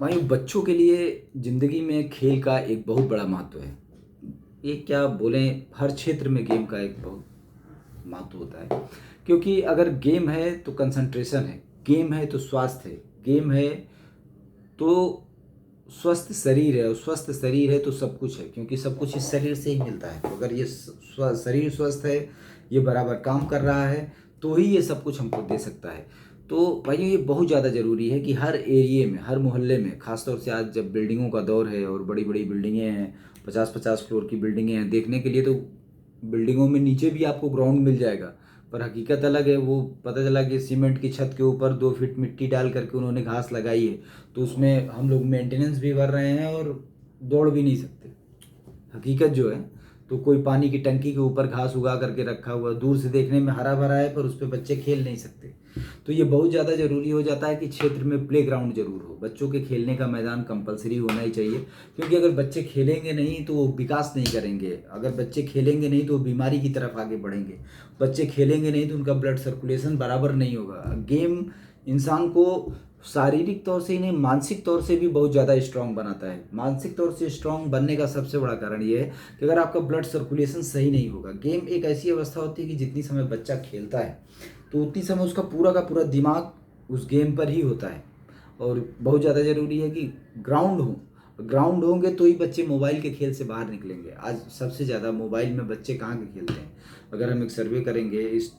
भाई बच्चों के लिए ज़िंदगी में खेल का एक बहुत बड़ा महत्व है। ये क्या बोलें, हर क्षेत्र में गेम का एक बहुत महत्व होता है। क्योंकि अगर गेम है तो कंसंट्रेशन है, गेम है तो स्वास्थ्य है, गेम है तो स्वस्थ शरीर है, और स्वस्थ शरीर है तो सब कुछ है, क्योंकि सब कुछ इस शरीर से ही मिलता है। तो अगर ये शरीर स्वस्थ है, ये बराबर काम कर रहा है, तो ही ये सब कुछ हमको दे सकता है। तो भाई ये बहुत ज़्यादा ज़रूरी है कि हर एरिए में, हर मोहल्ले में, ख़ासतौर से आज जब बिल्डिंगों का दौर है और बड़ी बड़ी बिल्डिंगें हैं, 50-50 फ्लोर की बिल्डिंगें हैं, देखने के लिए तो बिल्डिंगों में नीचे भी आपको ग्राउंड मिल जाएगा। पर हकीकत अलग है, वो पता चला कि सीमेंट की छत के ऊपर 2 फीट मिट्टी डाल करके उन्होंने घास लगाई है, तो उसमें हम लोग मेंटेनेंस भी कर रहे हैं और दौड़ भी नहीं सकते। हकीकत जो है, तो कोई पानी की टंकी के ऊपर घास उगा करके रखा हुआ, दूर से देखने में हरा भरा है, पर उस पर बच्चे खेल नहीं सकते। तो ये बहुत ज़्यादा ज़रूरी हो जाता है कि क्षेत्र में प्ले ग्राउंड जरूर हो, बच्चों के खेलने का मैदान कंपलसरी होना ही चाहिए। क्योंकि अगर बच्चे खेलेंगे नहीं तो वो विकास नहीं करेंगे, अगर बच्चे खेलेंगे नहीं तो वो बीमारी की तरफ आगे बढ़ेंगे, बच्चे खेलेंगे नहीं तो उनका ब्लड सर्कुलेशन बराबर नहीं होगा। गेम इंसान को शारीरिक तौर से ही नहीं, मानसिक तौर से भी बहुत ज़्यादा स्ट्रांग बनाता है। मानसिक तौर से स्ट्रांग बनने का सबसे बड़ा कारण ये है कि अगर आपका ब्लड सर्कुलेशन सही नहीं होगा, गेम एक ऐसी अवस्था होती है कि जितनी समय बच्चा खेलता है तो उतनी समय उसका पूरा का पूरा दिमाग उस गेम पर ही होता है। और बहुत ज़्यादा ज़रूरी है कि ग्राउंड हो, ग्राउंड होंगे तो ही बच्चे मोबाइल के खेल से बाहर निकलेंगे। आज सबसे ज़्यादा मोबाइल में बच्चे कहाँ के खेलते हैं? अगर हम एक सर्वे करेंगे, इस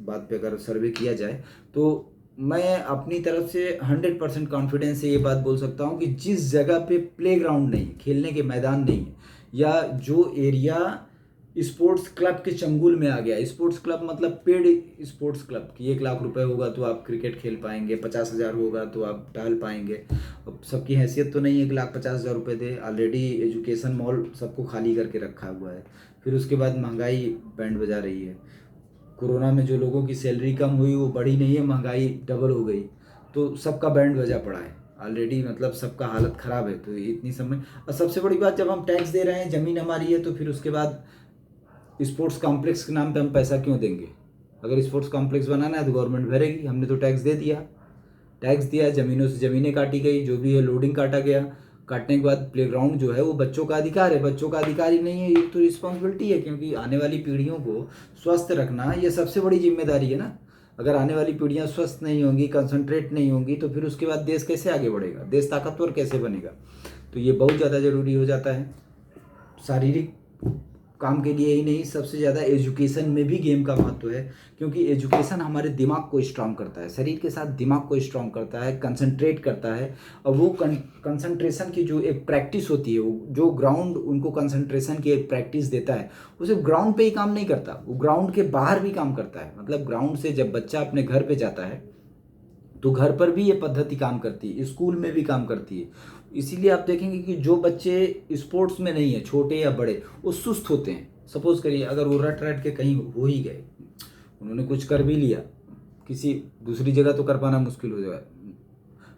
बात पे अगर सर्वे किया जाए, तो मैं अपनी तरफ से 100% कॉन्फिडेंस से ये बात बोल सकता हूँ कि जिस जगह पे प्लेग्राउंड नहीं, खेलने के मैदान नहीं है, या जो एरिया स्पोर्ट्स क्लब के चंगुल में आ गया, स्पोर्ट्स क्लब मतलब पेड स्पोर्ट्स क्लब कि 1 लाख रुपए होगा तो आप क्रिकेट खेल पाएंगे, 50,000 होगा तो आप टहल पाएंगे। अब सबकी हैसियत तो नहीं 1,50,000 रुपये दे, ऑलरेडी एजुकेशन मॉल सबको खाली करके रखा हुआ है। फिर उसके बाद महंगाई बैंड बजा रही है। कोरोना में जो लोगों की सैलरी कम हुई वो बढ़ी नहीं है, महंगाई डबल हो गई, तो सबका बैंड बजा पड़ा है ऑलरेडी, मतलब सबका हालत ख़राब है। तो इतनी समय, और सबसे बड़ी बात, जब हम टैक्स दे रहे हैं, ज़मीन हमारी है, तो फिर उसके बाद स्पोर्ट्स कॉम्प्लेक्स के नाम पे हम पैसा क्यों देंगे? अगर स्पोर्ट्स कॉम्प्लेक्स बनाना है तो गवर्नमेंट भरेगी, हमने तो टैक्स दे दिया। टैक्स दिया, ज़मीनों से ज़मीनें काटी गई, जो भी है लोडिंग काटा गया। काटने के बाद प्लेग्राउंड जो है वो बच्चों का अधिकार है, बच्चों का अधिकार ही नहीं है, ये तो रिस्पॉन्सिबिलिटी है, क्योंकि आने वाली पीढ़ियों को स्वस्थ रखना ये सबसे बड़ी जिम्मेदारी है ना। अगर आने वाली पीढ़ियाँ स्वस्थ नहीं होंगी, कंसंट्रेट नहीं होंगी, तो फिर उसके बाद देश कैसे आगे बढ़ेगा, देश ताकतवर कैसे बनेगा? तो ये बहुत ज़्यादा ज़रूरी हो जाता है। शारीरिक काम के लिए ही नहीं, सबसे ज़्यादा एजुकेशन में भी गेम का महत्व है। क्योंकि एजुकेशन हमारे दिमाग को स्ट्रांग करता है, शरीर के साथ दिमाग को स्ट्रांग करता है, कंसंट्रेट करता है। और वो कंसंट्रेशन की जो एक प्रैक्टिस होती है, वो जो ग्राउंड उनको कंसंट्रेशन की एक प्रैक्टिस देता है, वो सिर्फ ग्राउंड पे ही काम नहीं करता, वो ग्राउंड के बाहर भी काम करता है। मतलब ग्राउंड से जब बच्चा अपने घर पे जाता है तो घर पर भी ये पद्धति काम करती है, स्कूल में भी काम करती है। इसीलिए आप देखेंगे कि जो बच्चे स्पोर्ट्स में नहीं है, छोटे या बड़े, वो सुस्त होते हैं। सपोज करिए अगर वो रट रट के कहीं हो ही गए, उन्होंने कुछ कर भी लिया, किसी दूसरी जगह तो कर पाना मुश्किल हो जाए,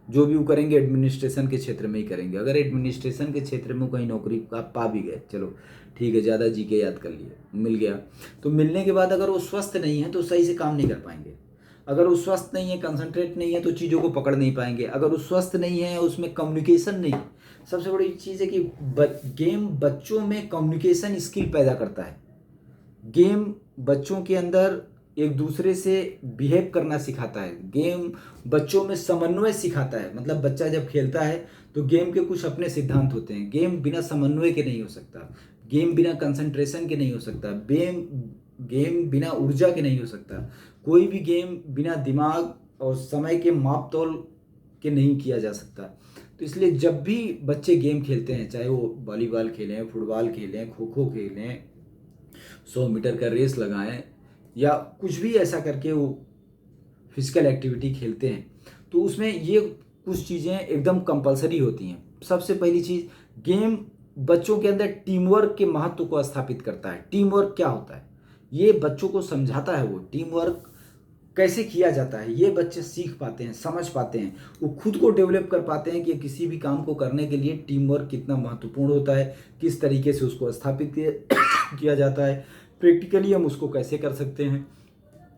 जो भी वो करेंगे एडमिनिस्ट्रेशन के क्षेत्र में ही करेंगे। अगर एडमिनिस्ट्रेशन के क्षेत्र में कहीं नौकरी का पा भी गए, चलो ठीक है, ज़्यादा जी के याद कर लिए, मिल गया, तो मिलने के बाद अगर वो स्वस्थ नहीं है तो सही से काम नहीं कर पाएंगे। अगर वो स्वस्थ नहीं है, कंसंट्रेट नहीं है, तो चीज़ों को पकड़ नहीं पाएंगे। अगर वो स्वस्थ नहीं है, उसमें कम्युनिकेशन नहीं है। सबसे बड़ी चीज़ है कि गेम बच्चों में कम्युनिकेशन स्किल पैदा करता है। गेम बच्चों के अंदर एक दूसरे से बिहेव करना सिखाता है। गेम बच्चों में समन्वय सिखाता है। मतलब बच्चा जब खेलता है तो गेम के कुछ अपने सिद्धांत होते हैं। गेम बिना समन्वय के नहीं हो सकता, गेम बिना कंसंट्रेशन के नहीं हो सकता, गेम बिना ऊर्जा के नहीं हो सकता, कोई भी गेम बिना दिमाग और समय के माप तोल के नहीं किया जा सकता। तो इसलिए जब भी बच्चे गेम खेलते हैं, चाहे वो वॉलीबॉल खेलें, फुटबॉल खेलें, खो खो खेलें, 100 मीटर का रेस लगाएं, या कुछ भी ऐसा करके वो फिजिकल एक्टिविटी खेलते हैं, तो उसमें ये कुछ चीज़ें एकदम कंपलसरी होती हैं। सबसे पहली चीज़, गेम बच्चों के अंदर टीम वर्क के महत्व को स्थापित करता है। टीम वर्क क्या होता है ये बच्चों को समझाता है। वो टीम वर्क कैसे किया जाता है ये बच्चे सीख पाते हैं, समझ पाते हैं, वो खुद को डेवलप कर पाते हैं कि किसी भी काम को करने के लिए टीम वर्क कितना महत्वपूर्ण होता है, किस तरीके से उसको स्थापित किया जाता है, प्रैक्टिकली हम उसको कैसे कर सकते हैं।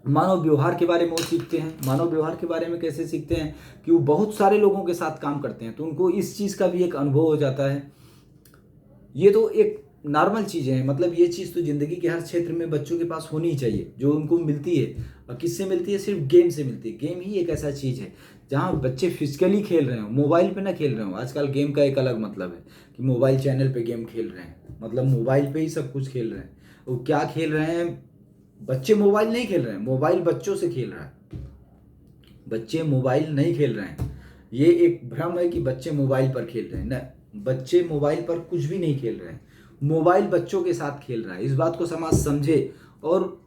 मानव व्यवहार के बारे में वो सीखते हैं। मानव व्यवहार के बारे में कैसे सीखते हैं कि वो बहुत सारे लोगों के साथ काम करते हैं, तो उनको इस चीज़ का भी एक अनुभव हो जाता है। ये तो एक नॉर्मल चीज़ें हैं, मतलब ये चीज़ तो ज़िंदगी के हर क्षेत्र में बच्चों के पास होनी ही चाहिए, जो उनको मिलती है। और किससे मिलती है? सिर्फ गेम से मिलती है। गेम ही एक ऐसा चीज़ है जहाँ बच्चे फिजिकली खेल रहे हो, मोबाइल पे ना खेल रहे हो। आजकल गेम का एक अलग मतलब है कि मोबाइल चैनल पे गेम खेल रहे हैं, मतलब मोबाइल पे ही सब कुछ खेल रहे हैं। वो क्या खेल रहे हैं? बच्चे मोबाइल नहीं खेल रहे हैं, मोबाइल बच्चों से खेल रहा है। बच्चे मोबाइल नहीं खेल रहे हैं। ये एक भ्रम है कि बच्चे मोबाइल पर खेल रहे हैं। न, बच्चे मोबाइल पर कुछ भी नहीं खेल रहे हैं, मोबाइल बच्चों के साथ खेल रहा है। इस बात को समाज समझे और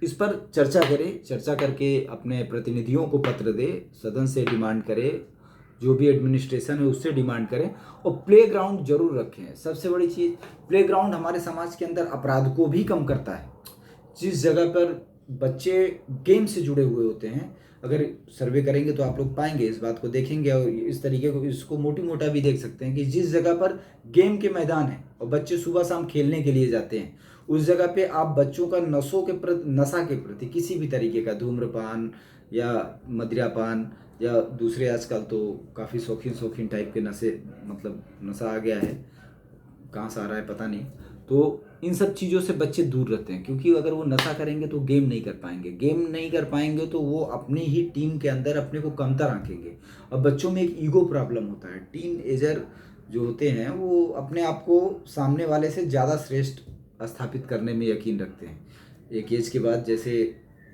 इस पर चर्चा करे। चर्चा करके अपने प्रतिनिधियों को पत्र दे, सदन से डिमांड करे, जो भी एडमिनिस्ट्रेशन है उससे डिमांड करें। और प्ले ग्राउंड जरूर रखें। सबसे बड़ी चीज़, प्ले ग्राउंड हमारे समाज के अंदर अपराध को भी कम करता है। जिस जगह पर बच्चे गेम से जुड़े हुए होते हैं, अगर सर्वे करेंगे तो आप लोग पाएंगे, इस बात को देखेंगे और इस तरीके को, इसको मोटी मोटा भी देख सकते हैं कि जिस जगह पर गेम के मैदान है और बच्चे सुबह शाम खेलने के लिए जाते हैं, उस जगह पे आप बच्चों का नशा के प्रति किसी भी तरीके का धूम्रपान या मदिरापान या दूसरे आजकल तो काफ़ी शौकीन शौकीन टाइप के नशे, मतलब नशा आ गया है, कहाँ से आ रहा है पता नहीं। तो इन सब चीज़ों से बच्चे दूर रहते हैं, क्योंकि अगर वो नशा करेंगे तो गेम नहीं कर पाएंगे। गेम नहीं कर पाएंगे तो वो अपनी ही टीम के अंदर अपने को कमतर आंकेंगे। और बच्चों में एक ईगो प्रॉब्लम होता है। टीन एजर जो होते हैं वो अपने आप को सामने वाले से ज़्यादा श्रेष्ठ स्थापित करने में यकीन रखते हैं। एक एज के बाद जैसे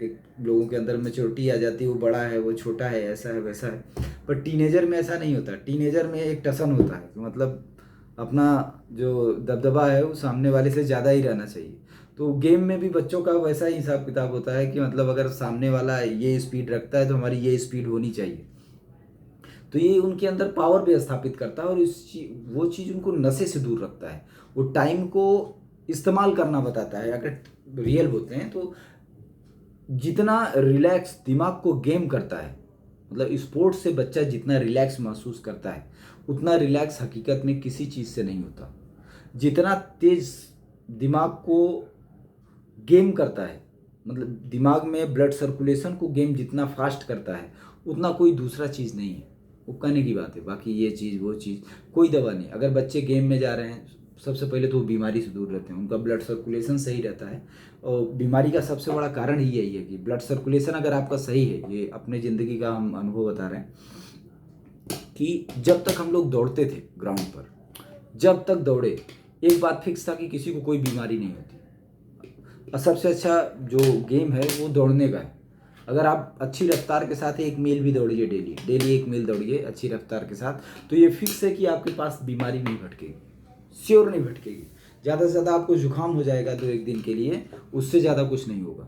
एक लोगों के अंदर मैच्योरिटी आ जाती है, वो बड़ा है, वो छोटा है, ऐसा है वैसा है। पर टीनेजर में ऐसा नहीं होता। टीनेजर में एक टसन होता है कि मतलब अपना जो दबदबा है वो सामने वाले से ज़्यादा ही रहना चाहिए। तो गेम में भी बच्चों का वैसा ही हिसाब किताब होता है कि मतलब अगर सामने वाला ये स्पीड रखता है तो हमारी ये स्पीड होनी चाहिए। तो ये उनके अंदर पावर भी स्थापित करता है और वो चीज़ उनको नशे से दूर रखता है। वो टाइम को इस्तेमाल करना बताता है। अगर रियल होते हैं तो जितना रिलैक्स दिमाग को गेम करता है, मतलब स्पोर्ट्स से बच्चा जितना रिलैक्स महसूस करता है, उतना रिलैक्स हकीकत में किसी चीज़ से नहीं होता। जितना तेज दिमाग को गेम करता है, मतलब दिमाग में ब्लड सर्कुलेशन को गेम जितना फास्ट करता है, उतना कोई दूसरा चीज़ नहीं है। वो कहने की बात है। बाकी ये चीज़ वो चीज़ कोई दवा नहीं। अगर बच्चे गेम में जा रहे हैं, सबसे पहले तो वो बीमारी से दूर रहते हैं, उनका ब्लड सर्कुलेशन सही रहता है। और बीमारी का सबसे बड़ा कारण ही यही है कि ब्लड सर्कुलेशन अगर आपका सही है, ये अपने ज़िंदगी का हम अनुभव बता रहे हैं कि जब तक हम लोग दौड़ते थे ग्राउंड पर, जब तक दौड़े, एक बात फिक्स था कि किसी को कोई बीमारी नहीं होती। और सबसे अच्छा जो गेम है वो दौड़ने का है। अगर आप अच्छी रफ्तार के साथ एक मील भी दौड़िए, डेली डेली एक मील दौड़िए अच्छी रफ्तार के साथ, तो ये फिक्स है कि आपके पास बीमारी नहीं भटकेगी, श्योर नहीं भटकेगी। ज़्यादा से ज़्यादा आपको जुकाम हो जाएगा तो एक दिन के लिए, उससे ज़्यादा कुछ नहीं होगा।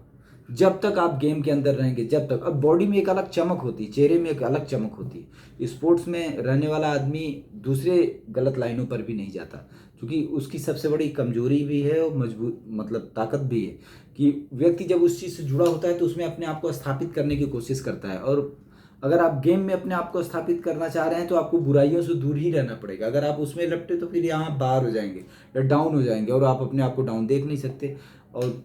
जब तक आप गेम के अंदर रहेंगे, जब तक, अब बॉडी में एक अलग चमक होती है, चेहरे में एक अलग चमक होती है। स्पोर्ट्स में रहने वाला आदमी दूसरे गलत लाइनों पर भी नहीं जाता, क्योंकि उसकी सबसे बड़ी कमजोरी भी है और मजबूत, मतलब ताकत भी है कि व्यक्ति जब उस चीज़ से जुड़ा होता है तो उसमें अपने आप को स्थापित करने की कोशिश करता है। और अगर आप गेम में अपने आप को स्थापित करना चाह रहे हैं तो आपको बुराइयों से दूर ही रहना पड़ेगा। अगर आप उसमें लपटे तो फिर यहाँ बाहर हो जाएंगे या डाउन हो जाएंगे, और आप अपने आप को डाउन देख नहीं सकते। और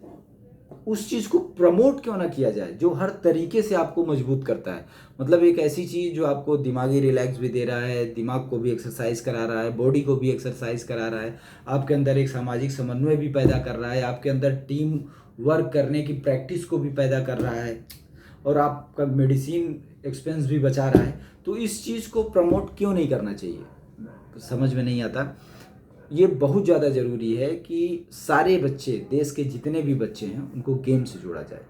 उस चीज़ को प्रमोट क्यों ना किया जाए जो हर तरीके से आपको मजबूत करता है। मतलब एक ऐसी चीज़ जो आपको दिमागी रिलैक्स भी दे रहा है, दिमाग को भी एक्सरसाइज करा रहा है, बॉडी को भी एक्सरसाइज करा रहा है, आपके अंदर एक सामाजिक समन्वय भी पैदा कर रहा है, आपके अंदर टीम वर्क करने की प्रैक्टिस को भी पैदा कर रहा है, और आपका मेडिसिन एक्सपेंस भी बचा रहा है। तो इस चीज़ को प्रमोट क्यों नहीं करना चाहिए, समझ में नहीं आता। ये बहुत ज़्यादा ज़रूरी है कि सारे बच्चे, देश के जितने भी बच्चे हैं, उनको गेम से जोड़ा जाए।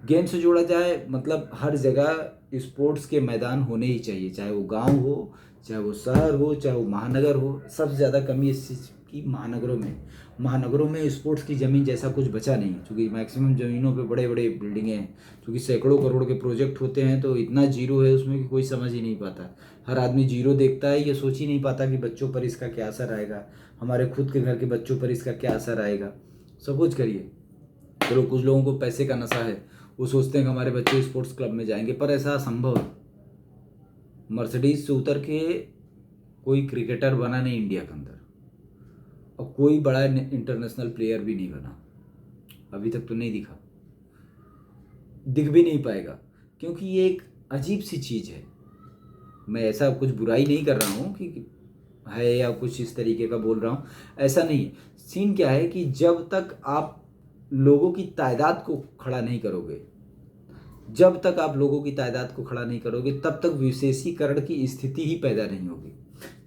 गेम से जोड़ा जाए मतलब हर जगह स्पोर्ट्स के मैदान होने ही चाहिए, चाहे वो गांव हो, चाहे वो शहर हो, चाहे वो महानगर हो। सबसे ज़्यादा कमी इस चीज़ की महानगरों में स्पोर्ट्स की ज़मीन जैसा कुछ बचा नहीं है, क्योंकि मैक्सिमम ज़मीनों पे बड़े बड़े बिल्डिंगें हैं, क्योंकि सैकड़ों करोड़ के प्रोजेक्ट होते हैं, तो इतना जीरो है उसमें कि कोई समझ ही नहीं पाता। हर आदमी जीरो देखता है, ये सोच ही नहीं पाता कि बच्चों पर इसका क्या असर आएगा, हमारे खुद के घर के बच्चों पर इसका क्या असर आएगा। सब कुछ करिए। चलो कुछ लोगों को पैसे का नशा है, वो सोचते हैं कि हमारे बच्चे स्पोर्ट्स क्लब में जाएंगे, पर ऐसा असंभव है। मर्सिडीज से उतर के कोई क्रिकेटर बना नहीं इंडिया के अंदर, और कोई बड़ा इंटरनेशनल प्लेयर भी नहीं बना, अभी तक तो नहीं दिखा। दिख भी नहीं पाएगा, क्योंकि ये एक अजीब सी चीज़ है। मैं ऐसा कुछ बुराई नहीं कर रहा हूँ कि है या कुछ इस तरीके का बोल रहा हूँ, ऐसा नहीं है। सीन क्या है कि जब तक आप लोगों की तादाद को खड़ा नहीं करोगे, जब तक आप लोगों की तादाद को खड़ा नहीं करोगे, तब तक विशेषीकरण की स्थिति ही पैदा नहीं होगी।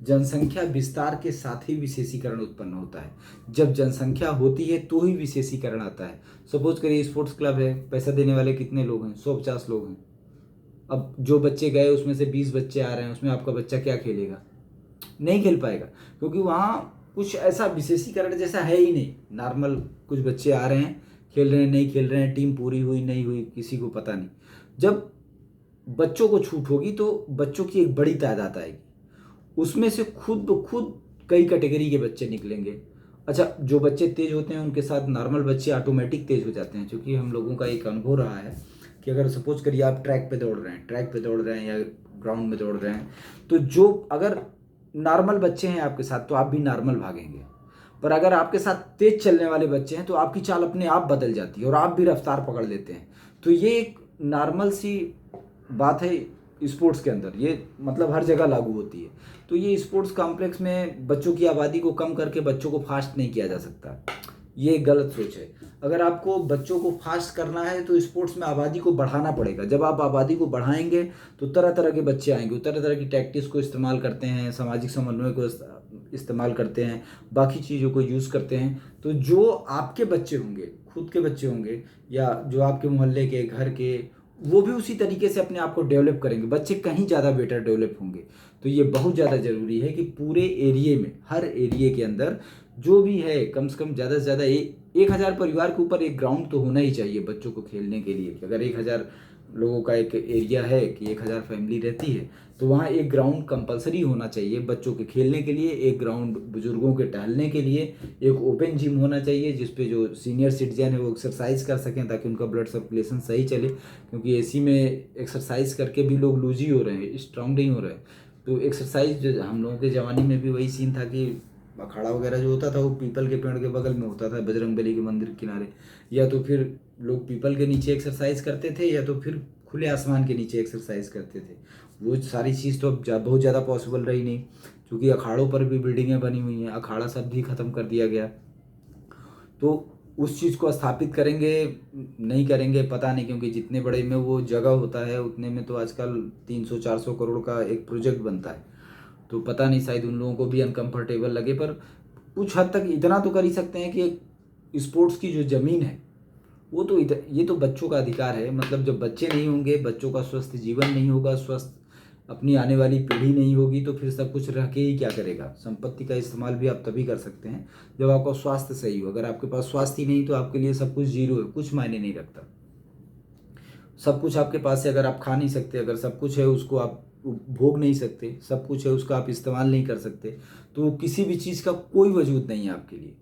जनसंख्या विस्तार के साथ ही विशेषीकरण उत्पन्न होता है। जब जनसंख्या होती है तो ही विशेषीकरण आता है। सपोज करिए स्पोर्ट्स क्लब है, पैसा देने वाले कितने लोग हैं? 150 लोग हैं। अब जो बच्चे गए उसमें से 20 बच्चे आ रहे हैं, उसमें आपका बच्चा क्या खेलेगा? नहीं खेल पाएगा, क्योंकि वहाँ कुछ ऐसा विशेषीकरण जैसा है ही नहीं। नॉर्मल कुछ बच्चे आ रहे हैं, खेल रहे हैं, नहीं खेल रहे हैं, टीम पूरी हुई नहीं हुई किसी को पता नहीं। जब बच्चों को छूट होगी तो बच्चों की एक बड़ी तादाद आएगी, उसमें से खुद ब खुद कई कैटेगरी के बच्चे निकलेंगे। अच्छा, जो बच्चे तेज होते हैं उनके साथ नॉर्मल बच्चे ऑटोमेटिक तेज हो जाते हैं, क्योंकि हम लोगों का एक अनुभव रहा है कि अगर सपोज करिए आप ट्रैक पे दौड़ रहे हैं या ग्राउंड में दौड़ रहे हैं, तो जो अगर नॉर्मल बच्चे हैं आपके साथ तो आप भी नॉर्मल भागेंगे, पर अगर आपके साथ तेज चलने वाले बच्चे हैं तो आपकी चाल अपने आप बदल जाती है और आप भी रफ्तार पकड़ लेते हैं। तो ये एक नॉर्मल सी बात है स्पोर्ट्स के अंदर, ये मतलब हर जगह लागू होती है। तो ये स्पोर्ट्स कॉम्प्लेक्स में बच्चों की आबादी को कम करके बच्चों को फास्ट नहीं किया जा सकता, ये एक गलत सोच है। अगर आपको बच्चों को फास्ट करना है तो स्पोर्ट्स में आबादी को बढ़ाना पड़ेगा। जब आप आबादी को बढ़ाएंगे तो तरह तरह के बच्चे आएंगे, तरह तरह की टैक्टिक्स को इस्तेमाल करते हैं, सामाजिक समन्वय को इस्तेमाल करते हैं, बाकी चीज़ों को यूज़ करते हैं। तो जो आपके बच्चे होंगे, खुद के बच्चे होंगे या जो आपके मोहल्ले के, घर के, वो भी उसी तरीके से अपने आप को डेवलप करेंगे। बच्चे कहीं ज़्यादा बेटर डेवलप होंगे। तो ये बहुत ज़्यादा ज़रूरी है कि पूरे एरिए में, हर एरिए के अंदर जो भी है, कम से कम ज़्यादा से ज़्यादा 1000 परिवार के ऊपर एक ग्राउंड तो होना ही चाहिए बच्चों को खेलने के लिए। कि अगर 1000 लोगों का एक एरिया है कि 1000 फैमिली रहती है, तो वहाँ एक ग्राउंड कंपलसरी होना चाहिए बच्चों के खेलने के लिए, एक ग्राउंड बुजुर्गों के टहलने के लिए, एक ओपन जिम होना चाहिए जिसपे जो सीनियर सिटीजन है वो एक्सरसाइज कर सकें ताकि उनका ब्लड सर्कुलेशन सही चले। क्योंकि एसी में एक्सरसाइज करके भी लोग लूज ही हो रहे हैं, स्ट्रांग नहीं हो रहे हैं। तो एक्सरसाइज हम लोगों के ज़माने में भी वही सीन था कि अखाड़ा वगैरह जो होता था वो पीपल के पेड़ के बगल में होता था, बजरंगबली के मंदिर के किनारे, या तो फिर लोग पीपल के नीचे एक्सरसाइज करते थे या तो फिर खुले आसमान के नीचे एक्सरसाइज करते थे। वो सारी चीज़ तो अब बहुत ज़्यादा पॉसिबल रही नहीं, क्योंकि अखाड़ों पर भी बिल्डिंगें बनी हुई हैं, अखाड़ा सब भी ख़त्म कर दिया गया। तो उस चीज़ को स्थापित करेंगे नहीं करेंगे पता नहीं, क्योंकि जितने बड़े में वो जगह होता है उतने में तो आजकल 300-400 करोड़ का एक प्रोजेक्ट बनता है। तो पता नहीं, शायद उन लोगों को भी अनकंफर्टेबल लगे, पर कुछ हद तक इतना तो कर ही सकते हैं कि एक स्पोर्ट्स की जो ज़मीन है वो तो ये तो बच्चों का अधिकार है। मतलब जब बच्चे नहीं होंगे, बच्चों का स्वस्थ जीवन नहीं होगा, स्वस्थ अपनी आने वाली पीढ़ी नहीं होगी, तो फिर सब कुछ रह के ही क्या करेगा? संपत्ति का इस्तेमाल भी आप तभी कर सकते हैं जब आपका स्वास्थ्य सही हो। अगर आपके पास स्वास्थ्य ही नहीं तो आपके लिए सब कुछ जीरो है, कुछ मायने नहीं रखता। सब कुछ आपके पास है, अगर आप खा नहीं सकते, अगर सब कुछ है उसको आप भोग नहीं सकते, सब कुछ है उसका आप इस्तेमाल नहीं कर सकते, तो किसी भी चीज़ का कोई वजूद नहीं है आपके लिए।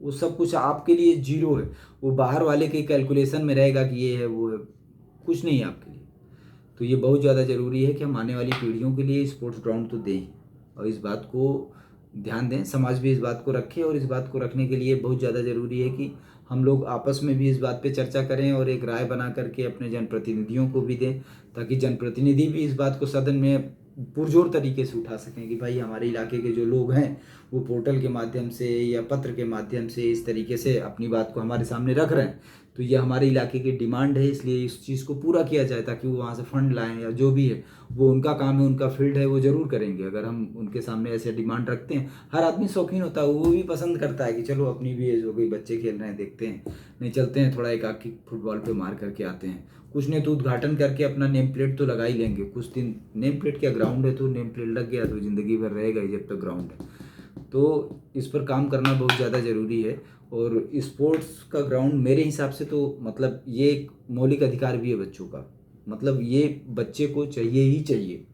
वो सब कुछ आपके लिए जीरो है। वो बाहर वाले के कैलकुलेशन में रहेगा कि ये है वो है, कुछ नहीं है आपके लिए। तो ये बहुत ज़्यादा ज़रूरी है कि हम आने वाली पीढ़ियों के लिए स्पोर्ट्स ग्राउंड तो दें ही, और इस बात को ध्यान दें, समाज भी इस बात को रखे। और इस बात को रखने के लिए बहुत ज़्यादा ज़रूरी है कि हम लोग आपस में भी इस बात पे चर्चा करें और एक राय बना करके अपने जनप्रतिनिधियों को भी दें, ताकि जनप्रतिनिधि भी इस बात को सदन में पुरजोर तरीके से उठा सकें कि भाई हमारे इलाके के जो लोग हैं वो पोर्टल के माध्यम से या पत्र के माध्यम से इस तरीके से अपनी बात को हमारे सामने रख रहे हैं, तो ये हमारे इलाके की डिमांड है, इसलिए इस चीज़ को पूरा किया जाए, ताकि वो वहाँ से फंड लाएं या जो भी है वो उनका काम है, उनका फील्ड है, वो ज़रूर करेंगे। अगर हम उनके सामने ऐसे डिमांड रखते हैं, हर आदमी शौकीन होता है, वो भी पसंद करता है कि चलो अपनी भी एज हो गई, बच्चे खेल रहे हैं, देखते हैं, नहीं चलते हैं थोड़ा एक आध किक फुटबॉल पे मार करके आते हैं, कुछ नहीं तो उद्घाटन करके अपना नेम प्लेट तो लगा ही लेंगे। कुछ दिन नेम प्लेट क्या, ग्राउंड है तो नेम प्लेट लग गया तो ज़िंदगी भर रहेगा ही जब तक ग्राउंड है। तो इस पर काम करना बहुत ज़्यादा ज़रूरी है। और स्पोर्ट्स का ग्राउंड मेरे हिसाब से तो मतलब ये एक मौलिक अधिकार भी है बच्चों का, मतलब ये बच्चे को चाहिए ही चाहिए।